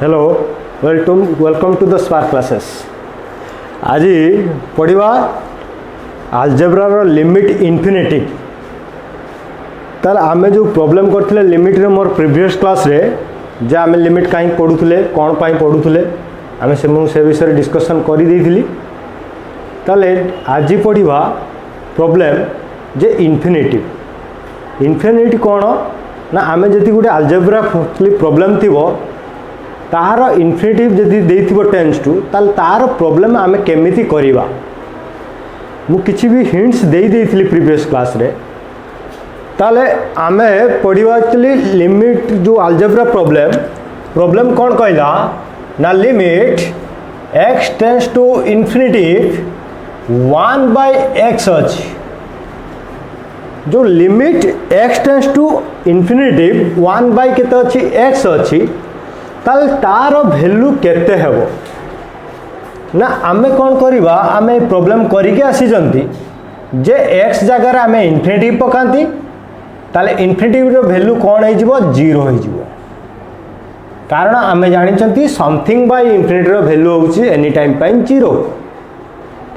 Hello welcome to the Spark classes. आज पढ़ा algebra रो limit infinity. ताल आमे जो प्रॉब्लम करथिले लिमिट रे मोर प्रीवियस क्लास रे जे आमे लिमिट काई पढुथले कोन पाई पढुथले आमे से विषय डिस्कशन करि देइथिली। ताले आज पढ़ा प्रॉब्लम जे इन्फिनिटी कौन ना आमे जदि गोटे आलजेब्रा प्रॉब्लम थिबो तार इन्फिनिटिव जदि देइथिबो टेंस टू ताल तार प्रॉब्लम आमे केमिति करिवा मु किछि भी हिंट्स देई देइथिली प्रीवियस क्लास रे। ताले आमे पढ़िवा एक्चुअली लिमिट जो आलजेब्रा प्रॉब्लम कौन कहला ना limit x tends to infinitive 1/x अछि। जो limit x tends to infinitive 1 केते अछि x अछि ताल तार वैल्यू केते हेबो ना आमे कोन करिवा आमे प्रॉब्लम करिके आसी जंती जे x जगह आमे इन्फिनिटिव पकांती ताले इन्फिनिटिव रो वैल्यू कोन हे जिवो 0 हे जिवो। कारण आमे जानि चंती समथिंग बाय इन्फिनिटी रो वैल्यू होउची एनी टाइम पाई 0।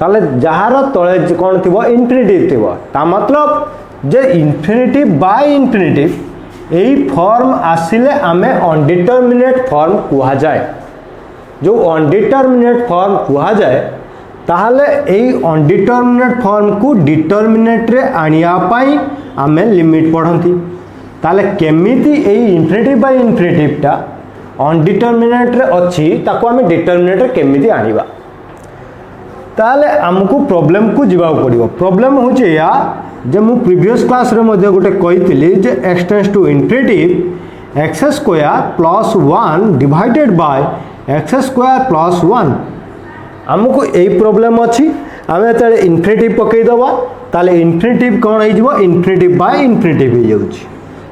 ताले जहार तळे कोन थिबो इन्फिनिटिव थिबो ता मतलब जे इन्फिनिटिव बाय इन्फिनिटिव यही फॉर्म आसिले आमे अनडिटरमिनेट फॉर्म कुहा जाए। जो अनडिटरमिनेट फॉर्म कुहा जाए ताहले एही अनडिटरमिनेट फॉर्म को डिटरमिनेट रे आनिया पाई आमे लिमिट पढ़ंती। ताहले केमिति एही इन्फिनिटिव बाय इन्फिनिटिव टा अनडिटरमिनेट रे अछि ताको आमे डिटरमिनेट रे केमिति आनिबा। ताहले हमकु प्रॉब्लम को जिबा पड़िबो। प्रॉब्लम होचे या जे मु प्रीवियस क्लास रे मध्ये गोटे कहितली जे x tends to infinitive x square plus 1 divided by x square plus 1 हमको एई प्रॉब्लम अछि। आमे तळे इन्फिनिटिव पकई दबा ताले इन्फिनिटिव कोन हे जिवो इन्फिनिटिव बाय इन्फिनिटिव हे जाउछि।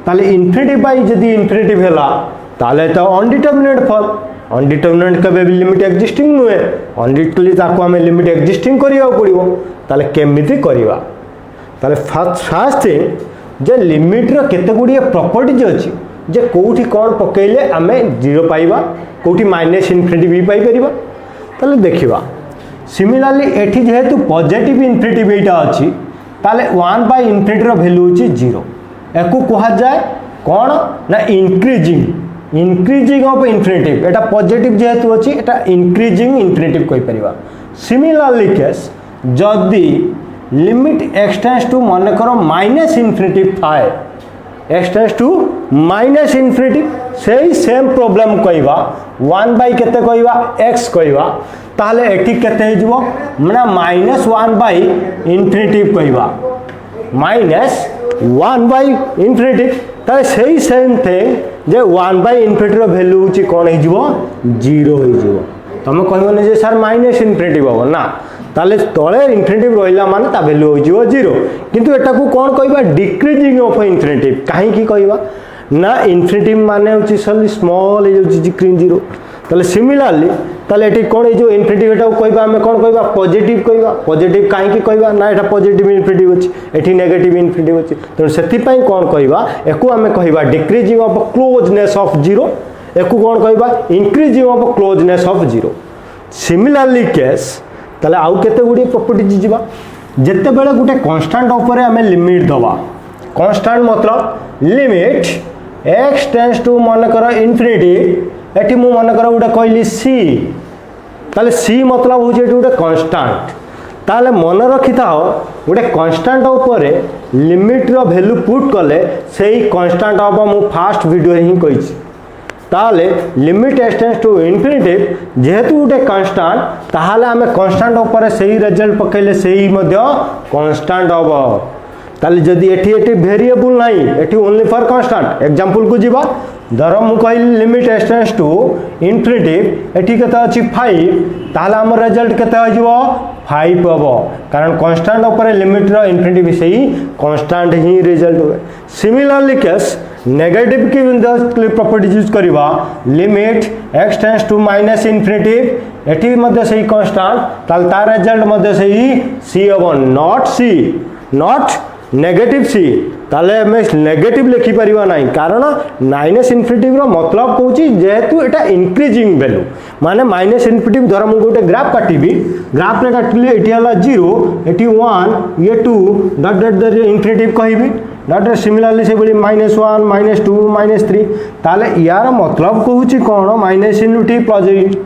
ताले इन्फिनिटिव बाय जदी इन्फिनिटिव हैला ताले तो अनडिटरमिनेट फॉर्म अनडिटरमिनेट कबे भी लिमिट एक्जिस्टिंग नुए अनडिटरमिनेट ताको आमे लिमिट एक्जिस्टिंग करिया पड़िबो। ताले केमिति करिवा ताले फर्स्ट थिंग जे लिमिट रो केते गुडी प्रॉपर्टीज अछि जे कोठी कोन पकेले आमे 0 पाइबा कोठी माइनस इन्फिनिटी भी पाई परिबा। ताले देखिबा सिमिलरली एठी जेहेतु पॉजिटिव इन्फिनिटी एटा अछि ताले 1/इन्फिनिटी रो वैल्यू अछि 0। एको कहा जाय कोन ना इंक्रीजिंग ऑफ इन्फिनिटी। एटा पॉजिटिव जेहेतु अछि एटा इंक्रीजिंग इन्फिनिटी कहि परिबा। सिमिलरली केस जदी लिमिट x टेंस टू मन करो माइनस इन्फिनिटी थाए x tends to minus infinity सेही सेम प्रॉब्लम कहबा 1 केते कहबा x कहबा ताले एठी केते हे जिवो माने -1/इन्फिनिटी कहबा -1/इन्फिनिटी ताले सेही सेम थिंग जे 1/इन्फिनिटी रो वैल्यू होची कोन हे जिवो 0 हे जिवो। तमे कहबो ने जे सर माइनस इन्फिनिटी हो ना ताले तळे इन्फिनिटी रहिला माने ता वैल्यू हो जिवो 0। किंतु एटा को कोन कहबा डिक्रीजिंग ऑफ इन्फिनिटी काहे की कहबा ना इन्फिनिटी माने होची स्मॉल हे जोची डिक्रीजिंग 0। ताले सिमिलरली ताले एटी कोन हे जो इन्फिनिटी एटा को कहबा हमें कोन कहबा पॉजिटिव कहबा। पॉजिटिव काहे की कहबा ना एटा पॉजिटिव इन्फिनिटी होची एटी नेगेटिव इन्फिनिटी होची तो सेति पई कोन कहबा एको हमें कहबा डिक्रीजिंग ऑफ क्लोजनेस ऑफ 0 एको कोन कहबा increasing of closeness of 0। Similarly case ताले आउ केते गुडी प्रॉपर्टीज जिबा जत्ते बेले गुटे कांस्टेंट ऊपर हमें लिमिट दबा। कांस्टेंट मतलब लिमिट x टेंस टू मन करो इन्फिनिटी एठी मु मन करो गुटे कहली c ताले c मतलब हो जे गुटे कांस्टेंट। ताले मन रखि थाओ गुटे कांस्टेंट ऊपर लिमिट रो वैल्यू पुट कले सेही कांस्टेंट अब मु फर्स्ट वीडियो रे ही कहिछि। ताले limit x tends to infinity जेहेतु गोटे कांस्टेंट ताहाले आमे कांस्टेंट ऊपर सही रिजल्ट पकेले सही मध्य कांस्टेंट हबो। ताले जदी एठी वेरिएबल नाही एठी ओनली फॉर कांस्टेंट एग्जांपल को जिबा धर मु कहली limit x tends to infinity एठी केते अछि 5 ताहाले हमर रिजल्ट केते हो जिवो 5 हबो कारण कांस्टेंट ऊपर लिमिट रो इन्फिनिटी भी सही कांस्टेंट ही रिजल्ट होवे। सिमिलरली केस नेगेटिव की प्रॉपर्टीज यूज करबा limit x tends to minus infinity एठी मध्ये सही कांस्टेंट ताल तार रिजल्ट मध्ये सही c हबो नॉट नेगेटिव सी ताले आमे नेगेटिव लिखि परिबा नाही कारण माइनस इनफिनिटी रो मतलब कहूची जेहेतु एटा इंक्रीजिंग वैल्यू माने माइनस इनफिनिटी धर मु गोटे ग्राफ काटिबी ग्राफ रे काटली एटी हला 0 एटी 1 ये 2 डॉट डॉट द इनफिनिटी कहबी डॉट सिमिलरली से बोली -1 -2 -3 ताले यार मतलब कहूची कोन माइनस इनफिनिटी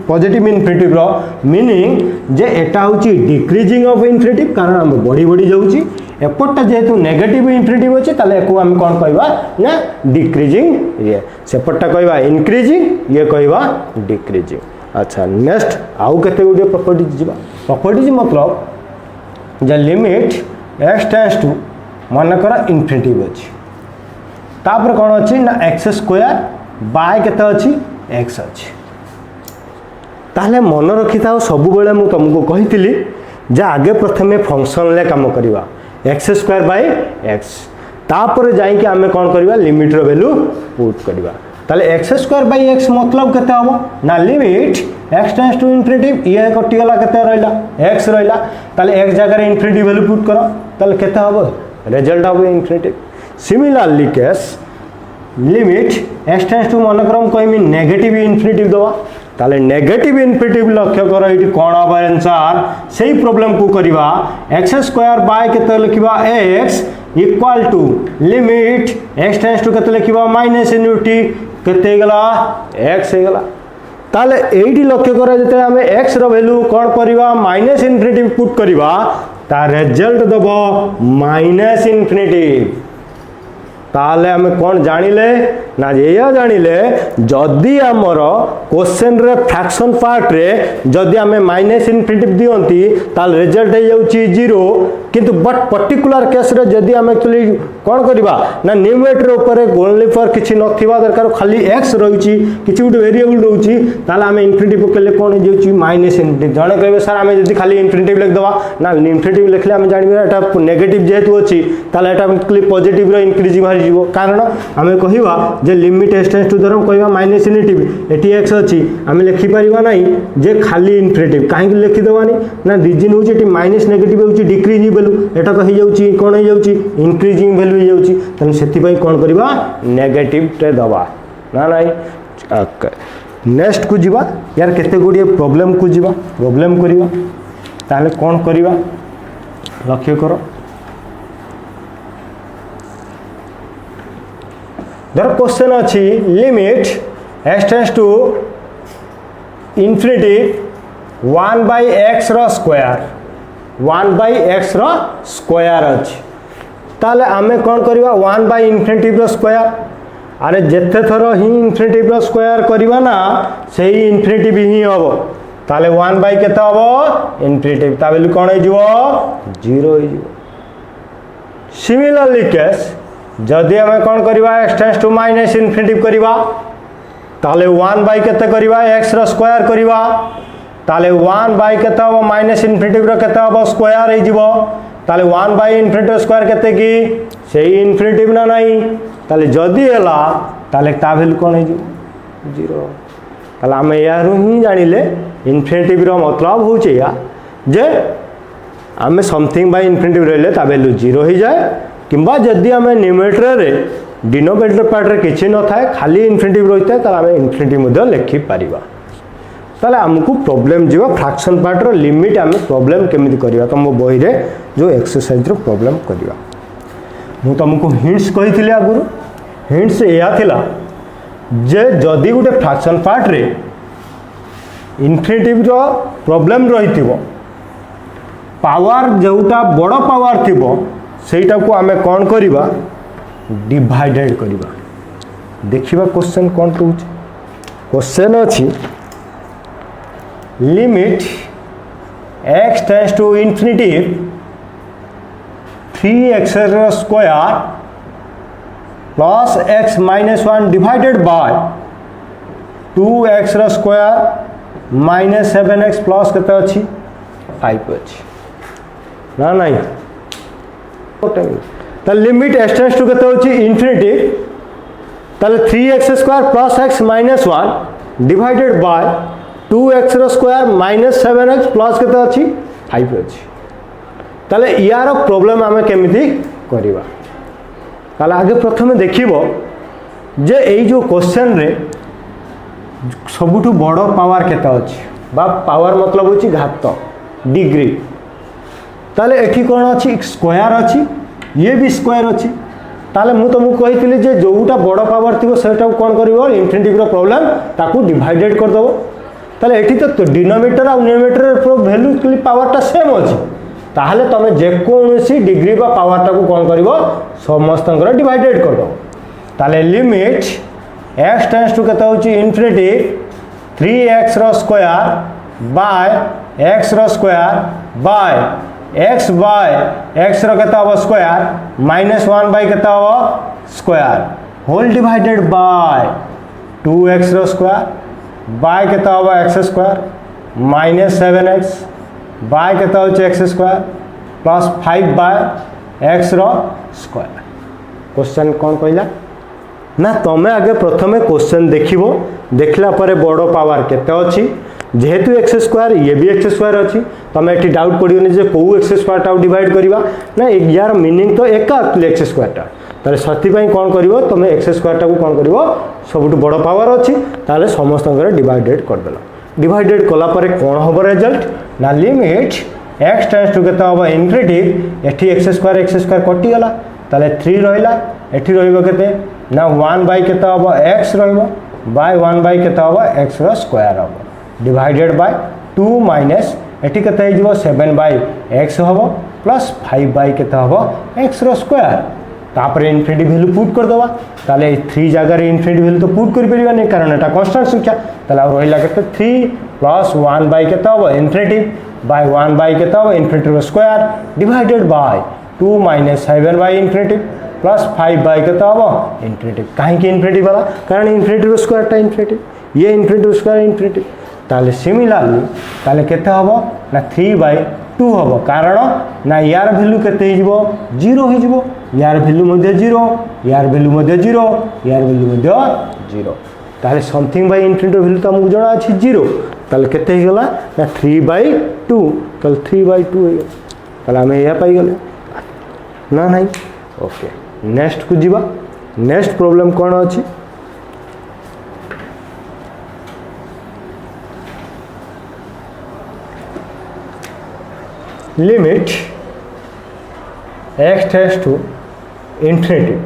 पॉजिटिव इनफिनिटी रो मीनिंग जे एटा होची डिक्रीजिंग ऑफ इनफिनिटी कारण हम बड़ी बड़ी जाउची एपटटा जेहेतु नेगेटिव इनफिनिटी अछि ताले एको हम कोन कहबा ना डिक्रीजिंग ये सेपटटा कहबा इंक्रीजिंग ये कहबा डिक्रीजिंग। अच्छा नेक्स्ट आउ केते गुडी प्रॉपर्टीज जिबा प्रॉपर्टीज मतलब जे लिमिट x टेंड्स टू मन कर इनफिनिटी अछि तापर कोन अछि ना x स्क्वायर बाय केते अछि x अछि ताले मन रखि थाओ सब बेले मु तुमको कहितली जे आगे प्रथमे फंक्शन ले काम करिवा एक्स स्क्वायर बाय एक्स तापर जाई कि आमे कोन करबा लिमिट रो वैल्यू पुट करबा ताले एक्स स्क्वायर बाय एक्स मतलब केते हबो ना limit x tends to infinity ये कटि गला केते रहला x रहला ताले x जगह रे इनफिनिटी वैल्यू पुट करो ताले केते हबो रिजल्ट हबो infinity. Similarly case limit x tends to मन करम कहमी नेगेटिव इनफिनिटी दवा ताले नेगेटिव इनफिनिटी लक्ष्य कर एटी कोन हबो आंसर सेही प्रॉब्लम को करबा x स्क्वायर बाय केते लिखिबा x equal to limit x tends to केते लिखिबा माइनस इनफिनिटी केते गला x हे गला ताले एटी लक्ष्य कर जते हमें x रो वैल्यू कोन करबा माइनस इनफिनिटी पुट करबा ता रिजल्ट दबो माइनस इनफिनिटी ताले हमें कौन जानिले ना ये जानिले जदि आमर क्वेश्चन रे फ्रैक्शन पार्ट रे जदि हमें माइनस इनफिनिटी दियंती ताल रिजल्ट हे जाउची 0 किंतु बट पर्टिकुलर केस रे जदि हम एक्चुअली कौन करबा ना न्यूमरेटर ऊपर ओनली फॉर किछि नथिबा दरकार खाली x रहउची किछि गुड वेरिएबल रहउची ताले हमें इनफिनिटी पकेले कोन हे जाउची माइनस इनफिनिटी जणे कहबे सर हमें जदि खाली इनफिनिटी लिख दवा ना इनफिनिटी लिखले हम जानिबा एटा नेगेटिव जेहेतु अछि ताले एटा खाली पॉजिटिव रो इंक्रीज बाहर जीवो कारण हमें कहिबा जे लिमिट x टेंड्स टू धरम कहिबा माइनस इनफिनिटी एटी x अछि हमें लिखि परिबा नाही जे खाली इनफिनिटी काहे लिखि दवानी ना रीजन होची एटी माइनस नेगेटिव होची डिक्रीज वैल्यू एटा तो हे जाउची कोन हे जाउची इंक्रीजिंग वैल्यू हे जाउची तने सेति पई कोन करबा नेगेटिव टे दबा ना नाही। नेक्स्ट को जीवा यार केते गुडी प्रॉब्लम को जीवा प्रॉब्लम करिवा ताले कोन करिवा लक्ष्य करो धर क्वेश्चन अच्छी limit x tends to infinity 1 by x रो स्क्वायर 1 बाय x रो स्क्वायर अच्छी ताले आमे कौन करिवा 1 बाय इनफिनिटी रो स्क्वायर अरे जेते थरो ही इनफिनिटी रो स्क्वायर करिवा ना सेही इनफिनिटी भी ही हबो ताले 1 बाय केते हबो इनफिनिटी ता वैल्यू कोन हे जिवो 0 हे जिवो। सिमिलरली केस जदि हमें कौन करवा x tends to minus infinity करवा ताले 1 बाय केते करवा x रो स्क्वायर करवा ताले 1 बाय केते हो माइनस इनफिनिटी रो केते हो स्क्वायर हे जिवो ताले 1 बाय इनफिनिटी स्क्वायर केते की सेही इनफिनिटी ना नाही ताले जदि हला ताले ता वैल्यू कोन हे जिवो 0 ताले हम यारू ही जानिले इनफिनिटी रो मतलब होचे या जे हमें समथिंग बाय इनफिनिटी रहले ता वैल्यू 0 हो जाए किंबा जदि आम न्यूमरेटर रे डिनोमिनेटर पार्ट रे किछि न थाए खाली इनफिनिटी रही है आम इनफिनिटी मध्य लिखि पारिबा ताले हमको प्रॉब्लम जीवा फ्रैक्शन पार्ट रो लिमिट आम प्रॉब्लम केमिति करिवा तुम बही रे जो एक्सरसाइज रो प्रॉब्लम करिवा मु तुमको हिंट्स कहिथिले आगुरु हिंट्स एया थिला जे जदि गुटे फ्रैक्शन पार्ट रे इनफिनिटी रो प्रॉब्लम रहिथिबो पावर जोटा बड़ पावर थिबो सेटा को आमे कौन करिबा डिवाइडेड करिबा देखिबा क्वेश्चन कौन कहूछ क्वेश्चन अछि limit x tends to infinity 3x square plus x minus 1 divided by 2x square minus 7x plus केते अछि 5 अछि ना नहीं तो लिमिट x टेंड्स टू केते होची इनफिनिटी ताले 3x square plus x minus 1 divided by 2x square minus 7x plus केते अछि 5 अछि ताले यार प्रॉब्लम हमें केमिति करिबा ताले आगे प्रथमे देखिबो जे एई जो क्वेश्चन रे सबुठु बड़ पावर केते अछि बा पावर मतलब होची घात डिग्री ताले एठी कोन अछि स्क्वायर अछि ये भी स्क्वायर अछि ताले मु तुमको कहितली जे जोटा बड़ पावर थिबो सेटा कोन करिवो इन्फिनिटी रो प्रॉब्लम ताकू डिवाइडेड कर दबो ताले एठी तो डिनोमिनेटर और न्यूमरेटर वैल्यू पावर टा सेम अछि ताहले तमे जे कोनसी डिग्री बा पावर टा को कोन करिवो समस्तंकर डिवाइडेड कर दबो ताले लिमिट x टेंड्स टू केते होची इन्फिनिटी 3x रो स्क्वायर बाय x रो square by x by x रो केते हो स्क्वायर -1 बाय केते हो square whole divided by 2x रो स्क्वायर बाय केते हो x स्क्वायर -7x बाय केते हो x square plus 5 by x रो स्क्वायर क्वेश्चन कोन कहला ना तमे आगे प्रथमे क्वेश्चन देखिबो देखला परे बड़ो पावर केते अछि जेहेतु x स्क्वायर ये भी x स्क्वायर अछि तमे एठी डाउट पडियोनी जे को x स्क्वायर टा डिवाइड करिवा ना यार मीनिंग तो एका x स्क्वायर टा ताले सती पई कोन करिवो तमे x स्क्वायर टा को कोन करिवो सबुटु बड़ पावर अछि ताले समस्त करे डिवाइडेड कर देला डिवाइडेड कला परे कोन होबो रिजल्ट ना लिमिट x टेंड्स टू केते होबो इन्फिनिटी एठी x स्क्वायर कटि गला ताले 3 रहिला एठी रहिबो केते ना 1 बाय केते होबो x रहिबो बाय 1 बाय केते होबो x रो स्क्वायर होबो डिवाइडेड बाय 2 माइनस एठी केते हे जिवो 7 बाय x होबो प्लस 5 बाय केते होबो x रो स्क्वायर तापर इन्फिनिटी वैल्यू पुट कर दवा ताले 3 जगह रे इन्फिनिटी वैल्यू तो पुट कर परिबा नै कारण एटा कांस्टेंट संख्या ताले रहिला केते 3 प्लस 1 बाय केते होबो इन्फिनिटी बाय 1 बाय केते होबो इन्फिनिटी रो square divided by 2 minus 7 by infinity plus 5 by केते होबो इन्फिनिटी काहे कि इन्फिनिटी वाला कारण इन्फिनिटी रो स्क्वायर टा इन्फिनिटी ये इन्फिनिटी रो स्क्वायर इन्फिनिटी ताले सिमिलरली ताले केते होबो ना 3 बाय 2 होबो कारण ना यार वैल्यू केते हे जिवो 0 हे जिवो यार वैल्यू मध्ये 0 यार वैल्यू मध्ये 0 यार वैल्यू मध्ये 0 ताले समथिंग बाय इन्फिनिटी वैल्यू त हमहु जणा अछि 0 ताले केते हे गला ना 3 बाय 2 ताले 3 बाय 2 हे ताले हमें या पाई गले ना नहीं ओके नेक्स्ट को जीवा नेक्स्ट प्रॉब्लम कौन अच्छी limit x tends to infinity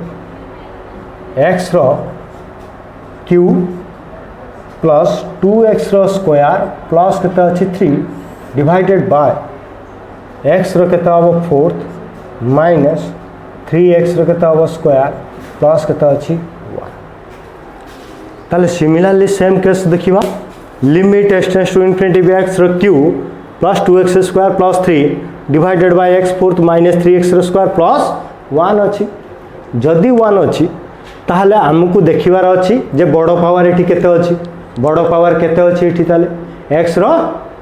x रो क्यू प्लस 2x रो स्क्वायर प्लस केते अछि 3 डिवाइडेड बाय x रो केते हो 4 माइनस 3x रो केते हो स्क्वायर प्लस केते अछि 1 ताले सिमिलरली सेम केस देखिबा limit x tends to infinity x रो cube plus 2x square plus 3 divided by x fourth minus 3x रो स्क्वायर प्लस 1 अछि जदि 1 अछि ताहले हमकु देखिबार अछि जे बड़ पावर एठी केते अछि बड़ पावर केते अछि एठी ताले x रो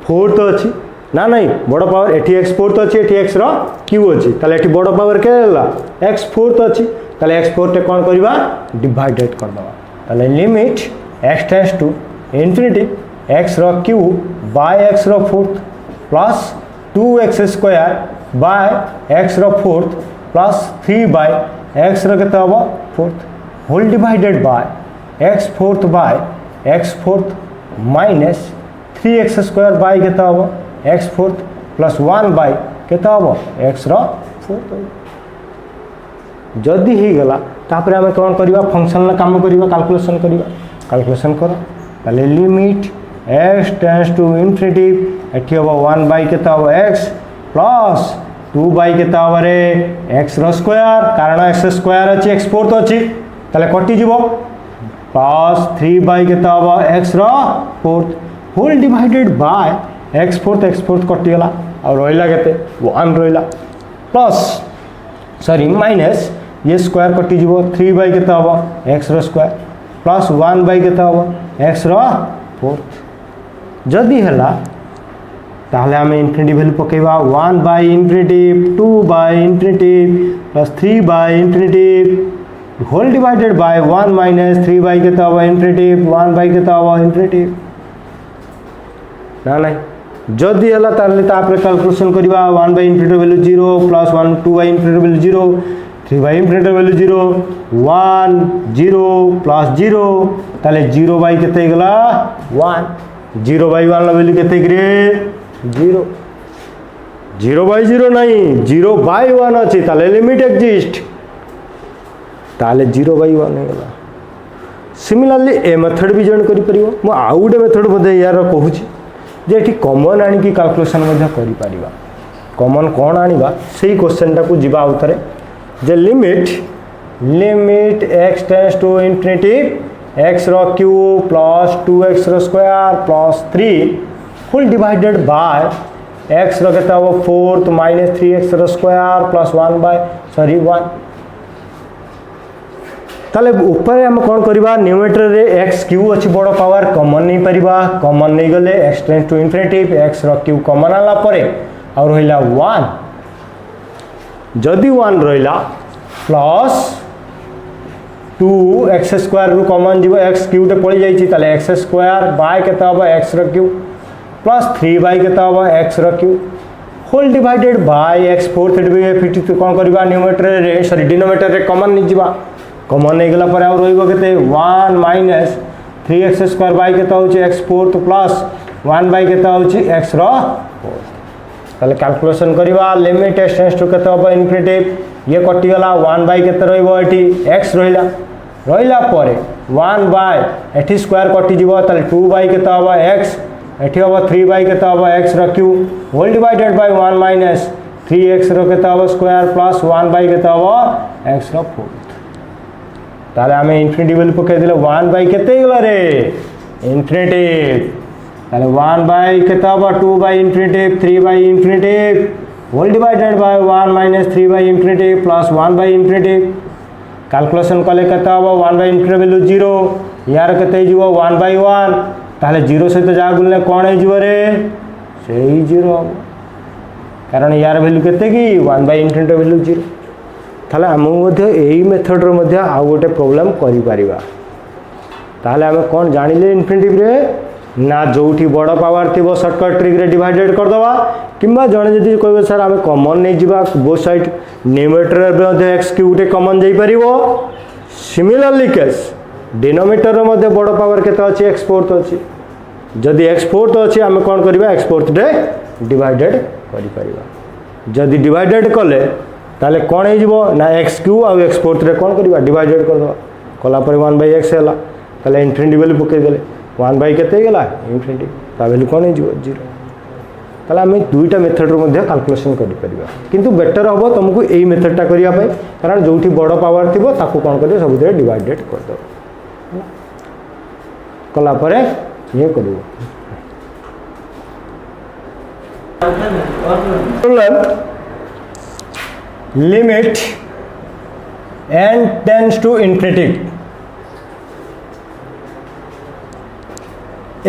फोर्थ अछि ना नहीं बड़ पावर एठी x फोर्थ अछि एठी x रो क्यू अछि ताले एठी बड़ पावर के होला x फोर्थ अछि ताले x फोर्थ कोन करबा डिवाइडेड कर दबा ताले limit x tends to infinity x रो क्यू बाय x रो fourth plus 2x square by x रो फोर्थ प्लस 3 बाय x रो केते होबो fourth whole divided by x fourth by x fourth minus 3x square by केते होबो x fourth plus 1 by केते होबो x रो फोर्थ जदि ही गला तापर हम कोन करिवा फंक्शन ला काम करिवा कैलकुलेशन करो ताले limit x tends to infinity एठी होबो 1 बाय केते होबो x प्लस 2 बाय केते होबो रे x रो स्क्वायर कारण x स्क्वायर अछि x फोर्थ अछि ताले कटि जिवो प्लस 3 बाय केते होबो x रो fourth whole divided by x fourth कटि गला और रहिला केते 1 रहिला प्लस सॉरी माइनस ये स्क्वायर कटि जिवो 3 बाय केते होबो x रो स्क्वायर प्लस 1 बाय केते होबो x रो फोर्थ जदि हला ताहले हमें इन्फिनिटी वैल्यू पकेबा 1 by infinity 2 by infinity plus 3 by infinity whole divided by 1 minus 3 by केते होबो इन्फिनिटी 1 बाय केते होबो इन्फिनिटी ना नहीं जदि हला ताहले तापर कैलकुलेशन करबा 1 by infinity value 0 plus 1 2 by infinity value 0 3 by infinity value 0 1 0 plus 0 ताले 0 बाई केते गला 1 0 बाई 1 वैल्यू केते करे 0 0 बाई 0 नहीं 0 बाई 1 अच्छी ताले लिमिट एक्जिस्ट ताले 0 बाई 1 हो गला। सिमिलरली ए मेथड भी जॉइन करि परिबो मो आउ गोटे मेथड मध्ये यार कहूची जे एठी कॉमन आनी की कैलकुलेशन मध्ये करि परिबा कॉमन कोन आनिबा सेही क्वेश्चन टाकू जिबा उतरे जे limit x tends to infinity x रो क्यूब प्लस 2x रो square plus 3 full divided by x रो केता हो 4 तो माइनस 3x रो स्क्वायर प्लस 1 ताले ऊपर हम कौन करवा न्यूमेटर रे x क्यू अच्छी बड़ पावर कॉमन नहीं परिबा कॉमन नहीं गले x tends to infinity x रो क्यू कॉमन आला परे और रहिला 1 जदि 1 रहिला प्लस 2x स्क्वायर रु कॉमन जीव x क्यू टे पड़ी जाईची ताले x स्क्वायर बाय केता होबा x रो क्यू प्लस 3 बाय केता होबा x रो cube whole divided by x 4 50 तो कौन करवा न्यूमेटर रे सॉरी डिनोमिनेटर रे कॉमन नहीं जीवा कॉमन नहीं गला पर और रोइबो केते 1 माइनस 3x स्क्वायर बाय केता होची x 4 तो प्लस 1 बाय केता होची x रो 4 ताले कैलकुलेशन करबा लिमिट x टेंड्स टू केता होबा इन्फिनिटी ये कटि गला 1 बाय केते रोइबो एठी x रोइला परे 1 बाय एठी स्क्वायर कटि जीवो ताले 2 बाय केता होबा x एठी होबा 3 बाय केता होबा x रो cube whole divided by 1 minus 3x रो केता होबा स्क्वायर प्लस 1 बाय केता होबा x रो 4 ताले हमें इन्फिनिटी वैल्यू पके दिले 1 बाय केते गला रे इन्फिनिटी ताले 1 बाय केता होबा 2 by infinity 3 by infinity whole divided by 1 minus 3 by infinity plus 1 by infinity calculation कले केता होबा 1 बाय इन्फिनिटी वैल्यू 0 यार केते जीवो 1 बाय 1 ताले 0 सहित जा गुलने कोन हे जीवो रे सेही 0 कारण यार वैल्यू केते की 1 बाय इन्फिनिटी वैल्यू 0 ताले हम यही मेथड रो मध्य आउ गोटे प्रॉब्लम करि परिबा ताले हम कोन जानिले इन्फिनिटी रे ना जोठी बड़ पावर थिबो शॉर्टकट ट्रिक रे डिवाइडेड कर दवा किंबा जणे जदी कहबे सर हम कॉमन नै जिबा बोथ साइड न्यूमेटर रे मध्य x क्यूब टे कॉमन जाई परिबो सिमिलरली केस डिनोमिनेटर रो मध्य बड़ पावर केता अछि x फोर्थ अछि जदी x फोर्थ अछि हम कोन करबा x फोर्थ टे डिवाइडेड करि परिबा जदी डिवाइडेड कले ताले कौन हो ना x क्यू और x फोर्थ रे कौन करवा डिवाइडेड कर दवा कला पर 1 बाय x हैला ताले इन्फिनिटी वैल्यू पके देले 1 बाय केते गेला इन्फिनिटी ता वैल्यू कौन हो 0 ताले हम दुईटा मेथड रो मध्ये कैलकुलेशन करि परिबा किंतु बेटर हबो तुमको एई मेथड टा करिया पय कारण जोठी बड़ पावर थिबो ताको कौन करियो सब दे डिवाइडेड कर दो कला पर ये करियो limit n tends to infinity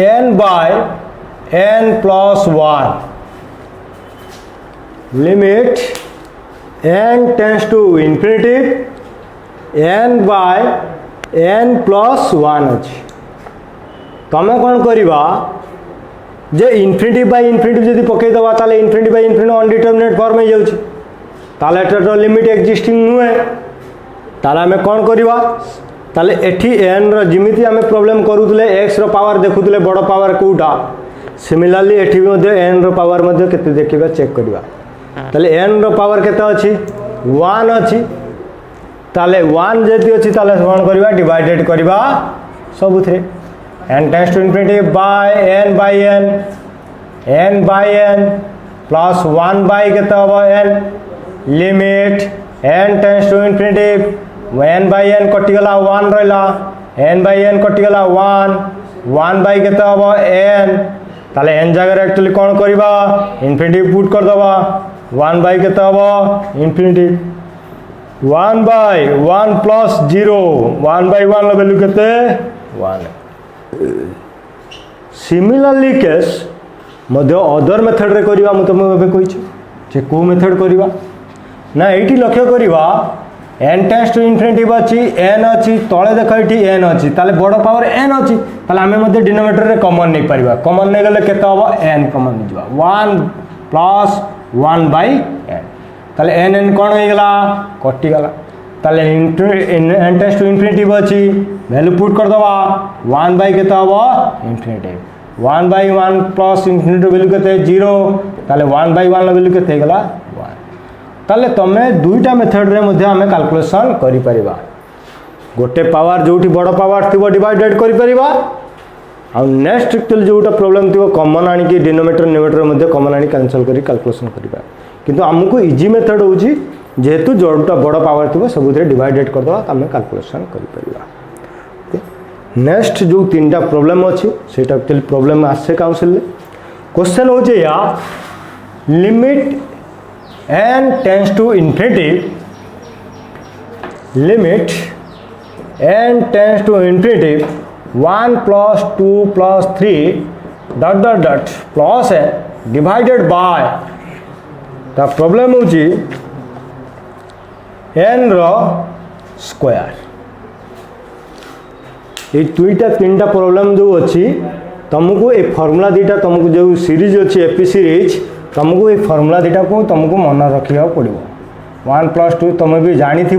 n by n plus 1 limit n tends to infinity n by n plus 1 अछि तमे कोन करिबा जे इन्फिनिटी बाय इन्फिनिटी जदी पके दवा ताले इन्फिनिटी बाय इन्फिनिटी अनडिटरमिनेट फॉर्म में जाउछि ताले एटार लिमिट एक्जिस्टिंग नुहे ताले हमें कौन करवा ताले एठी n रो जिमिति हमें प्रॉब्लम करूतले x रो पावर देखुतले बड़ पावर कोटा सिमिलरली एठी भी मध्ये n रो पावर मध्ये केते देखिबा चेक करबा ताले n रो पावर केते अछि 1 अछि ताले 1 जति अछि ताले कौन करबा डिवाइडेड करबा सबुथरे n tends to infinity by n by n plus 1 by केते होबा n limit n tends to infinity n by n कटि गला 1 रहला n बाय n कटि गला 1 बाय केते होबा n ताले n जगह एक्चुअली कोन करबा इन्फिनिटी पुट कर दबा 1 बाय केते होबा infinity 1 by 1 plus 0 1 by 1 value केते 1 सिमिलरली केस मध्य अदर मेथड रे करबा म तुम एबे कहिछि जे को मेथड करबा ना एठी लक्ष्य करबा n टेंड्स टू इन्फिनिटी बची n अछि तळे देख एठी n अछि ताले बड़ पावर n अछि ताले हमें मध्ये डिनोमिनेटर रे कॉमन नै परिबा कॉमन नै गले केते होबा n कॉमन नै जबा 1 प्लस 1 बाय n ताले n कोन हो गेला कटि गेला ताले n टेंस टू इन्फिनिटी अच्छी वैल्यू पुट कर दवा 1 बाय केते हबो infinity 1 by 1 plus infinity value केते 0 ताले 1 बाय 1 वैल्यू केते गला 1 ताले तमे दुईटा मेथड रे मध्ये हमें कैलकुलेशन करि परिबा गोटे पावर जोटी बड़ पावर थिबो डिवाइडेड करि परिबा आ नेक्स्ट एक्चुअली जोटा प्रॉब्लम थिबो कॉमन आनी कि डिनोमिनेटर न्यूमरेटर मध्ये कॉमन आनी कैंसिल करि कैलकुलेशन करिबा किंतु हमको इजी मेथड होची जेहेतु जोटा बड़ पावर थी सब डिवाइडेड करदे आम कैलकुलेशन कर नेक्स्ट जो तीन प्रॉब्लम अच्छी से एक्चुअली प्रॉब्लम आसे काउंसिल क्वेश्चन हो या limit n tends to infinity limit n tends to infinity 1 plus 2 plus 3 dot dot dot plus n divided by the problem होची n रो स्क्वायर ये दुईटा तीन टा प्रॉब्लम जो अच्छी तुमको ये फॉर्मूला दीटा तुमको जो सीरीज अच्छी एपी सीरीज तुमको ये फॉर्मूला दीटा को तुमको मन रखा पड़ो 1 प्लस 2 तुम भी जानी थी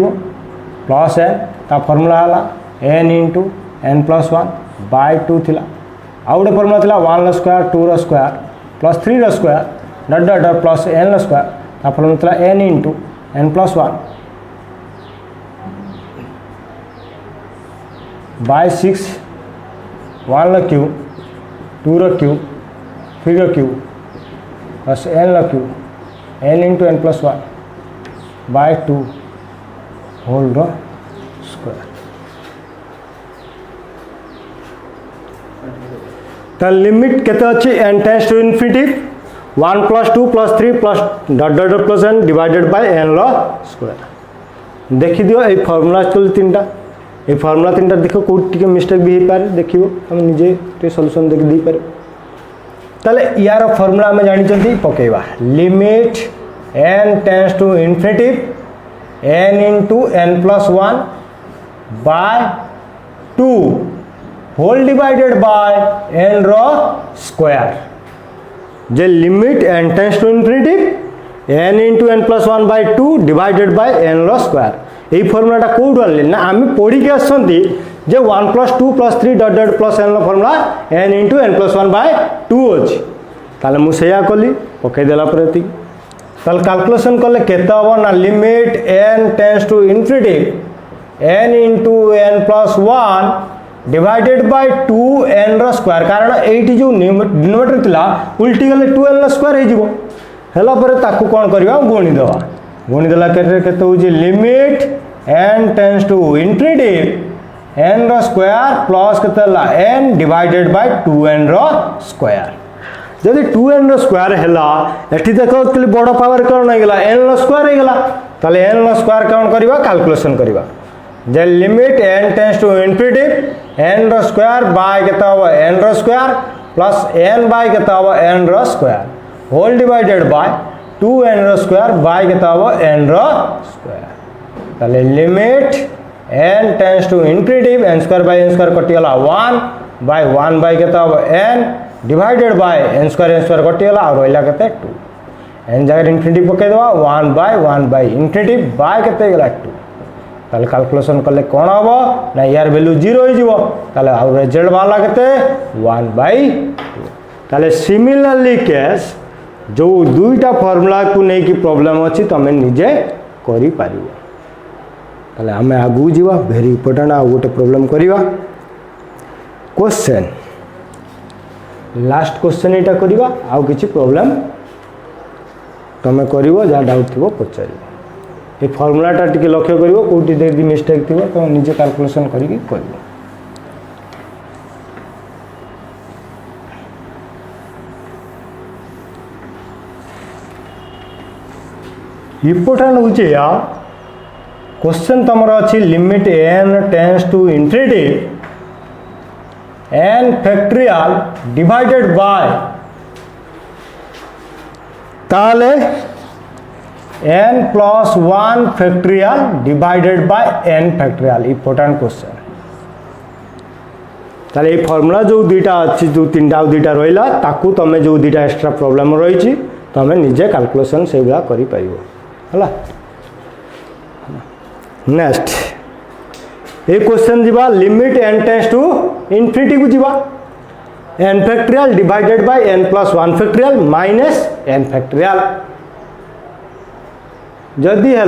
प्लस n ता फॉर्मूला है n into n plus 1 by 2 थिला आउ गोटे फॉर्मूला थिला 1 रो स्क्वायर 2 रो स्क्वायर प्लस 3 रो square dot dot dot plus n रो स्क्वायर ता फॉर्मूला थिला n into n plus 1 by 6 1 रो क्यूब 2 रो क्यूब 3 रो क्यूब प्लस n रो cube n into n plus 1 by 2 whole row square तो लिमिट केते अच्छी n tends to infinity 1 plus 2 plus 3 plus dot dot dot plus n divided by n रो square देखि दियो ए formula चल तीनटा ए फार्मूला तीनटा देखो कोटी मिस्टेक भी हो पारे देखियो हम निजे ते सॉल्यूशन देख दी पारे ताले यार फार्मूला हम जानि चंती पकेबा limit n tends to infinity n into n plus 1 by 2 whole divided by n रो स्क्वायर जे limit n tends to infinity n into n plus 1 by 2 divided by n रो स्क्वायर ये फॉर्मूलाटा कौट आने ना आम पढ़ी के आसती जे 1 plus 2 plus 3 dot dot plus n formula n into n plus 1 by 2 अच्छी ताले मुझे कली पकईदेला ताले कैलकुलेशन कले केते हम ना limit n tends to infinity n into n plus 1 divided by 2n रो स्क्वायर कारण एटी जो डिनोमिनेटर थिला उल्टी गले 2n रो स्क्वायर हो हला परे ताकू कोन करबा गुणी देबा गुणी देला केते होची limit n tends to infinity n रो स्क्वायर प्लस केते ला n डिवाइडेड बाय 2n रो स्क्वायर जदि 2n रो स्क्वायर हैला एठी देखो कि बड़ पावर कोन हो गेला n रो स्क्वायर हो गेला ताले n रो स्क्वायर कोन करबा कैलकुलेशन करबा जे limit n tends to infinity n रो स्क्वायर बाय केते हो n रो स्क्वायर प्लस n बाय केते हो n रो square whole divided by 2n रो स्क्वायर बाय केते हो n रो स्क्वायर ताले limit n tends to infinity n square by n square कटि गला 1 बाय 1 बाय केते हो n divided by n square कटि गला और रहला केते 2 n जगह इन्फिनिटी पके देबा 1 बाय इन्फिनिटी बाय केते गला 2 ताले कैलकुलेशन कले कोन हबो ना यार वैल्यू 0 हो जिवो ताले आ रिजल्ट वाला केते 1 बाय 2 ताले सिमिलरली केस जो दुईटा फार्मूला को नहीं कि प्रॉब्लम अच्छी तुम निजे करि पारिबो ताले हमें आगु जीवा वेरी इंपोर्टेंट आ गोटे प्रॉब्लम करिवा क्वेश्चन लास्ट क्वेश्चन एटा करिवा आ किछि प्रॉब्लम तमे करिवो जा डाउट थिबो पचारिवो ए फार्मूलाटा टिके लक्ष्य करिवो कोठी देखि मिस्टेक थिबो तो निजे कैलकुलेशन करिकि करिवो इंपोर्टेंट होचे या क्वेश्चन तमरा अछि limit n tends to infinity n factorial divided by ताले n plus 1 factorial divided by n factorial important question ताले ये फार्मूला जो दुईटा अछि जो तीनटा दुईटा रहिला ताकू तमे जो दुईटा एक्स्ट्रा प्रॉब्लम रहिछि तमे निजे कैलकुलेशन सेगुला करि परिबो हला नेक्स्ट ये क्वेश्चन जीवा limit n tends to infinity को जीवा n factorial divided by n plus 1 factorial minus n factorial जदि है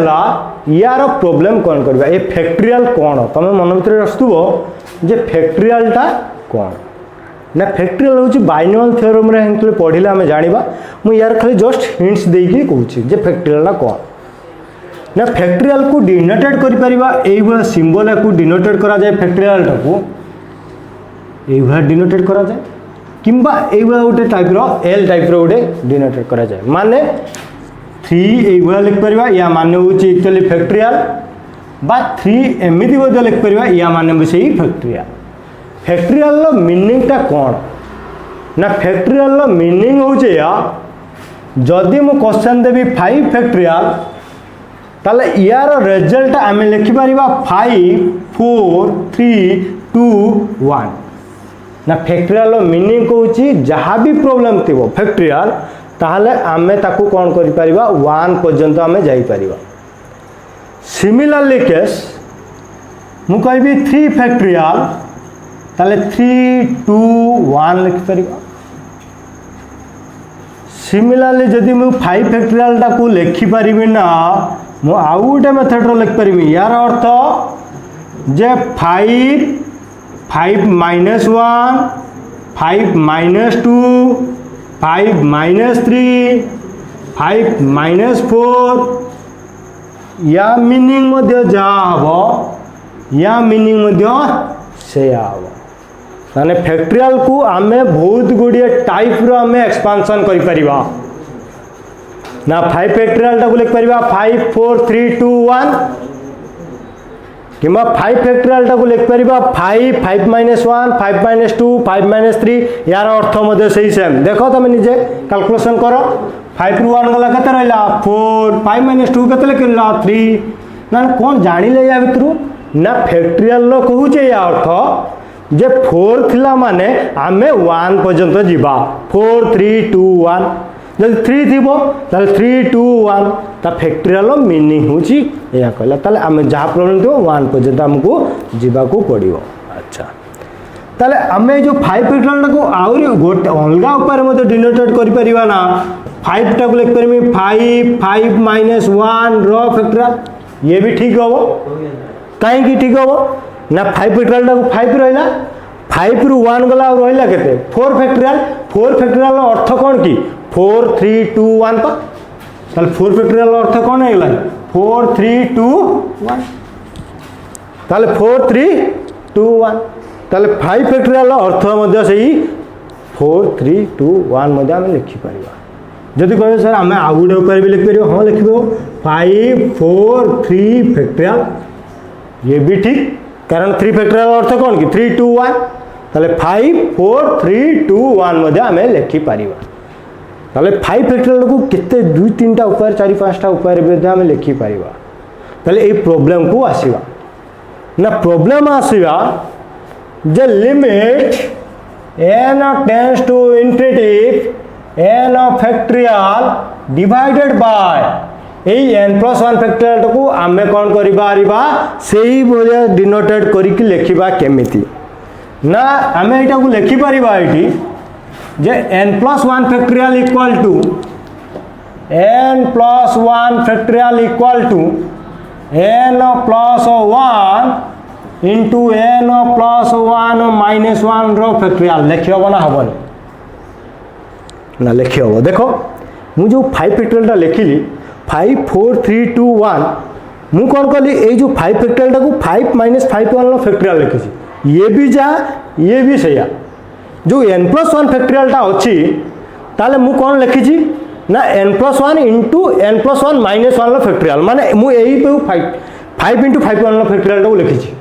यार प्रोब्लेम कौन करवा ये फैक्टोरियल कौन तुम मन भर रखुव जे फैक्टोरियलटा कौन ना फैक्टोरियल हूँ बाइनोमियल थ्योरम रे पढ़िले आम जाना मुझे यार खाली जस्ट हिंट्स देकी कहूँ जे फैक्टोरियलटा कौन ना फैक्टोरियल को डिनोटेड कर सिंबल को डिनोटेड करा जाए फैक्टोरियलटा को ये डिनोटेड करा जाए किंबा ये गोटे टाइप्र एल टाइप्र गोटे डिनोटेड करा जाए माने 3 ये लिखिपर या मान हूँ एक्चुअली फैक्टोरियल बा 3 एमती लिखिपर या मान से फैक्टोरियल फैक्टोरियल मीनिंगटा कौन ना फैक्टोरियल मीनिंग हूँ या जदि मु क्वेश्चन देवी 5 फैक्टोरियल ताले यार रिजल्ट आम लिखिपर 5 4 3 2 1 ना फैक्टोरियल मीनिंग कौन जहाँ भी प्रोब्लेम थी फैक्टोरियल ताहले आमे ताकू कौन करि परिबा 1 पर्यंत आमे जाई परिबा सिमिलरली केस मु कहबी 3 फैक्टोरियल ताले 3 2 1 लिखि परिबा सिमिलरली जदि मु 5 फैक्टोरियल टा को लिखि परिबी ना मु आउ गोटे मेथड रो लिखि परिबी यार अर्थ जे 5 माइनस 1 5 माइनस 2 5 माइनस 3 5 माइनस 4 या मीनिंग मध्य जहाँ हम या मीनिंग मध्य से हम माने फैक्टोरियल को आमे बहुत गुड़िए टाइप रो आमे एक्सपांशन करि परिबा ना 5 फैक्टोरियल टा को लिख परिबा 5 4 3 2 1 किंबा 5 फैक्टोरियल टा को लिख परिबा 5 माइनस 1 5 माइनस 2 5 माइनस 3 यार अर्थ मध्य सही सेम देखो तुम निजे कैलकुलेशन करो 5 रु 1 गला केते रहला 4 5 माइनस 2 केते लिखला 3 ना कौन जानिले या भितरु ना फैक्टोरियल लो कहू जे या अर्थ जे 4 थिला माने आमे 1 पर्यंत जीवा 4 3 2 1 जब 3 थी ताल 3 2 1 ता फैक्टोरियल मीनिंग हूँ या कहला ताले आमे जहाँ प्रोब्लेम थो 1 पर्यंत आमको जीवाकू पड़ो अच्छा ताले आमे जो 5 फैक्टोरियल को आउरी गोटे अलगा उपाय मते डिनोटेड करि परिबा ना 5 टा को लिख परमी 5 माइनस 1 रो फैक्टोरियल ये भी ठीक होबो काहे की ठीक होबो ना 5 फैक्टोरियल टा को 5 रहला 5 रु 1 गला रहला केते 4 फैक्टोरियल अर्थ कौन की 4 3 2 1 तो ताले 4 फैक्टोरियल अर्थ कौन है 4 3 2 1 ताले 4 3 2 1 ताले 5 फैक्टोरियल अर्थ मध्य सही 4 3 2 1 मध्य आम लिखि परिबा जदि कहे सर आम आउ गोटे उपाय भी लिखिपर हाँ लिखो 5 4 3 फैक्टोरियल ये भी ठीक कारण 3 फैक्टोरियल अर्थ कौन की 3 2 1 ताले 5 4 3 2 1 मध्य आम लिखि परिबा ताले 5 फैक्टोरियल को केते 2 3टा उपाय 4 5टा उपाय आम लिखि परिबा ताले ए प्रॉब्लम को आसीबा ना प्रॉब्लम आसीबा जे limit n tends to infinity n factorial divided by n plus 1 factorial को आमे कौन करि पारिबा सेही बोले डिनोटेड करिक लिखिबा केमिति ना आमे एटा को लिखि पारिबा एठी जे n plus 1 factorial equal to n plus 1 factorial equal to n plus 1 into n plus 1 minus 1 रो फैक्टोरियल लिखि हबो ना हबो ना लिखि हबो देखो मु जो 5 फैक्टोरियल टा लिखिली 5 4 3 2 1 मु कौन कली ए जो 5 फैक्टोरियल टा को 5 माइनस 5 1 रो फैक्टोरियल लिखिছি ये भी जा ये भी सही जो n प्लस 1 फैक्टोरियल टा अछि ताले मु कौन लिखिছি ना n plus 1 into n plus 1 minus 1 रो फैक्टोरियल माने मु एही पे 5 इंटू 5 1 रो फैक्टोरियल टा को लिखिছি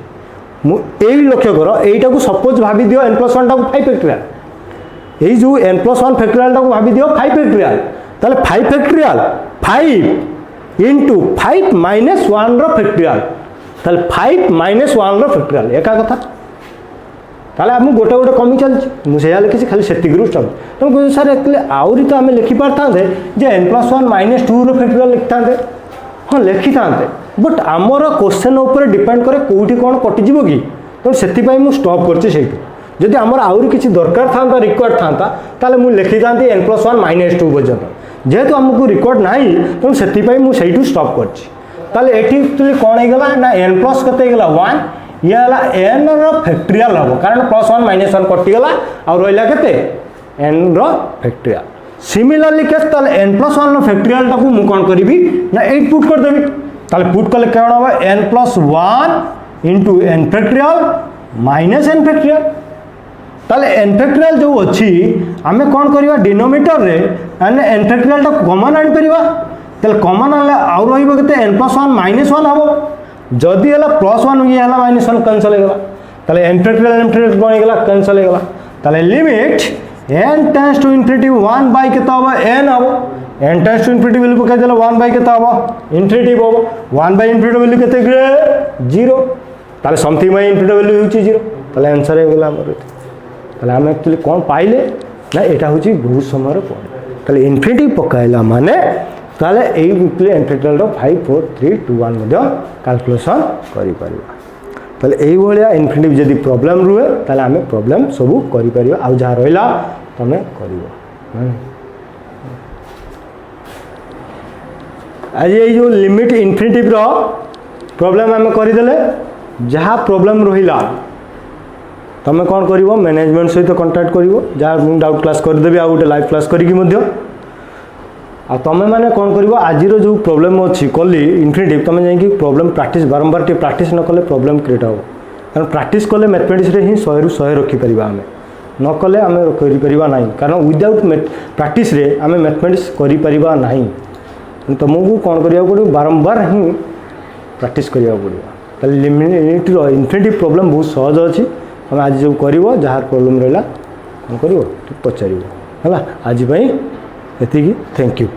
मु एही लक्ष्य करो एटा को सपोज भाबी दियो n प्लस 1 टा को 5 फैक्टोरियल एही जो n प्लस 1 फैक्टोरियल टा को भाबी दियो 5 फैक्टोरियल ताले 5 फैक्टोरियल 5 इंटू 5 माइनस 1 रो फैक्टोरियल ताले 5 माइनस 1 रो फैक्टोरियल एका कथा ताले हम गोटे गोटे कमी चलछि मुझे लिखी खाली सेति ग्रुप चल तुम कह सर एक्चुअली आउरी तो आम लिखि पारथांते जे n प्लस 1 माइनस 2 रो फैक्टोरियल लिखिथांते हाँ लिखिथांते बट आमर क्वेश्चन उपर डिपेंड करे कौटी कौन कटिଯିव कि तो से स्टॉप करछी जदि आमर आउरी किसी दरकार था रिक्वायर्ड था ताले मु लिखि था n+1 - 2 पर्यंत जेहेतु आमको रिक्वायर्ड ना तेणु से स्टॉप करछी ताले एठी कौन होगा ना n प्लस के 1 ये है n फैक्टोरियल हम कारण +1 - 1 कटिगला और रहा के n फैक्टोरियल सिमिलरली केस ताले n+1 फैक्टोरियल टाकू मु कौन करी ना 8 पुट करदेवी ताले पुट कले कौन हम n+1 * n factorial - n factorial ताले n फैक्टोरियल जो अच्छी आमे कौन करवा डिनोमिनेटर रे n फैक्टोरियल टा कॉमन आन परिबा ताले कॉमन आले आउ रहिबो केते n+1 - 1 हबो जदि हला +1 ये हला -1 कैंसिल हो गला ताले n फैक्टोरियल कौन हो गला कैंसिल हो गला ताले limit n tends to infinity 1 by केता हबो n हबो n tends to infinity value पकाय देला 1 बाय केता हबो इन्फिनिटी हबो 1 बाय इन्फिनिटी वैल्यू केते 0 ताले समथिंग बाय इन्फिनिटी वैल्यू होची 0 ताले आंसर हो गला हमर ताले हम एक्चुअली कौन पाइले ना यहाँ हूँ बहुत समय पड़े ताले इन्फिनिटी पकाइला माने ताले एन फैक्टोरियल 5 4 3 2 1 कैलकुलेशन करि परिबा ताले एई भलिया इन्फिनिटी जदि प्रॉब्लम रुए ताले आमे प्रॉब्लम सब करि परिबा आ जहा रहिला तमे करिवो आज ये जो लिमिट इन्फिनिटी रो प्रॉब्लम आमे करि देले जहा प्रॉब्लम रहिला तमें कौन कर मैनेजमेंट सहित कंटाक्ट कर जहाँ डाउट क्लास करदेवी आउ गोटे लाइव क्लास करी तुम मैंने कौन कर आज जो प्रॉब्लम अच्छी कली इन्फिनिटी तुम जाकि प्रॉब्लम प्रैक्टिस बारंबार टे प्रैक्टिस न कले प्रॉब्लम क्रिएट हो कारण प्रैक्टिस कले मैथमेटिक्स रे ही 100 ରୁ 100 रखिपर आम न कले आम करना कारण विदाउट प्रैक्टिस रे आम मैथमेटिक्स करना तुमको कौन करा पड़ो बारंबार ही प्रैक्टिस करा पड़ो लिमिट इन्फिनिटी प्रॉब्लम बहुत सहज अच्छी तुम आज जो कर जहाँ प्रॉब्लम रहा कौन कर पचार है आज एति थैंक यू।